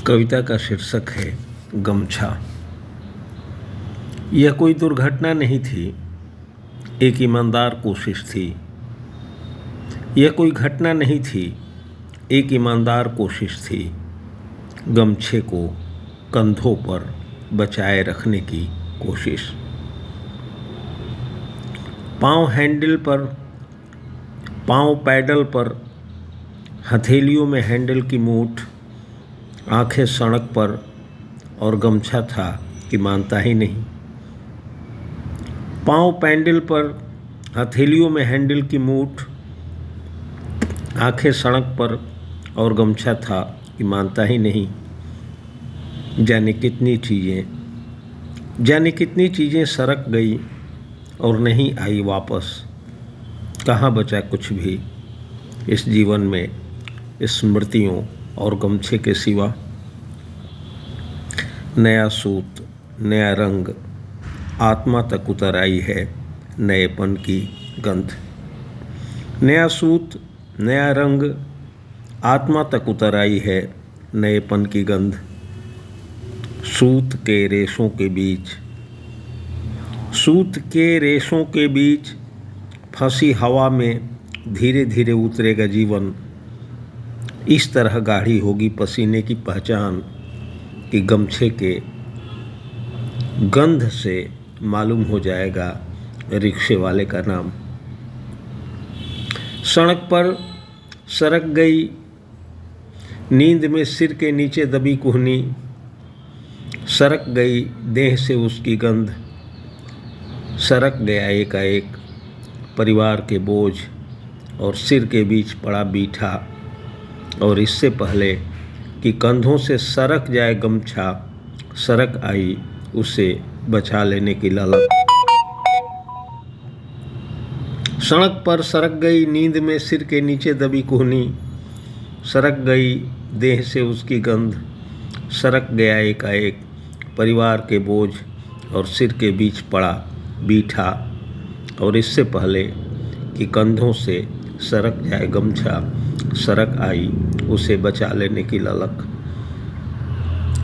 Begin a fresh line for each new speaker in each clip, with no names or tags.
कविता का शीर्षक है गमछा। यह कोई दुर्घटना नहीं थी, एक ईमानदार कोशिश थी। यह कोई घटना नहीं थी, एक ईमानदार कोशिश थी। गमछे को कंधों पर बचाए रखने की कोशिश। पाँव हैंडल पर, पाँव पैडल पर, हथेलियों में हैंडल की मूठ, आंखें सड़क पर, और गमछा था कि मानता ही नहीं। पाँव पैडल पर, हथेलियों में हैंडल की मूठ, आंखें सड़क पर, और गमछा था कि मानता ही नहीं। जाने कितनी चीज़ें सरक गई और नहीं आई वापस। कहाँ बचा कुछ भी इस जीवन में स्मृतियों और गमछे के सिवा। नया सूत, नया रंग, आत्मा तक उतर आई है नएपन की गंध। नया सूत, नया रंग, आत्मा तक उतर आई है नएपन की गंध। सूत के रेशों के बीच फंसी हवा में धीरे धीरे उतरेगा जीवन। इस तरह गाढ़ी होगी पसीने की पहचान कि गमछे के गंध से मालूम हो जाएगा रिक्शे वाले का नाम। सड़क पर सरक गई नींद में सिर के नीचे दबी कुहनी। सरक गई देह से उसकी गंध। सरक गया एकाएक परिवार के बोझ और सिर के बीच पड़ा बीठा। और इससे पहले कि कंधों से सरक जाए गमछा, सरक आई उसे बचा लेने की ललक। सड़क पर सरक गई नींद में सिर के नीचे दबी कुहनी। सरक गई देह से उसकी गंध। सरक गया एकाएक परिवार के बोझ और सिर के बीच पड़ा बीठा। और इससे पहले कि कंधों से सरक जाए गमछा, सरक आई उसे बचा लेने की ललक।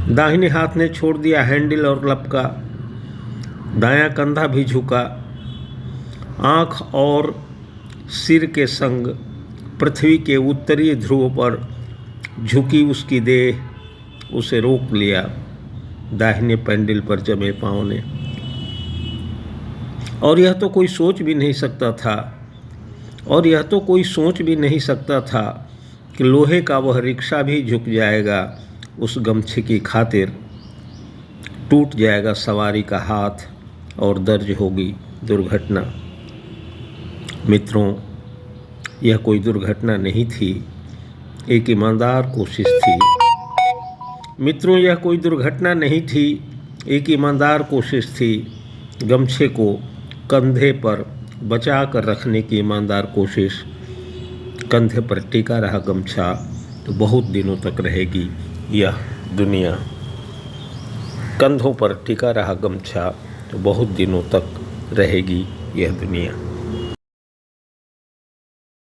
दाहिने हाथ ने छोड़ दिया हैंडल और लपका। दायां कंधा भी झुका। आँख और सिर के संग पृथ्वी के उत्तरी ध्रुव पर झुकी उसकी देह उसे रोक लिया दाहिने पैडल पर जमे पाँव ने। और यह तो कोई सोच भी नहीं सकता था कि लोहे का वह रिक्शा भी झुक जाएगा उस गमछे की खातिर। टूट जाएगा सवारी का हाथ और दर्ज होगी दुर्घटना। मित्रों, यह कोई दुर्घटना नहीं थी, एक ईमानदार कोशिश थी। मित्रों, यह कोई दुर्घटना नहीं थी, एक ईमानदार कोशिश थी। गमछे को कंधे पर बचा कर रखने की ईमानदार कोशिश। कंधे पर टिका रहा गमछा तो बहुत दिनों तक रहेगी यह दुनिया। कंधों पर टिका रहा गमछा तो बहुत दिनों तक रहेगी यह दुनिया।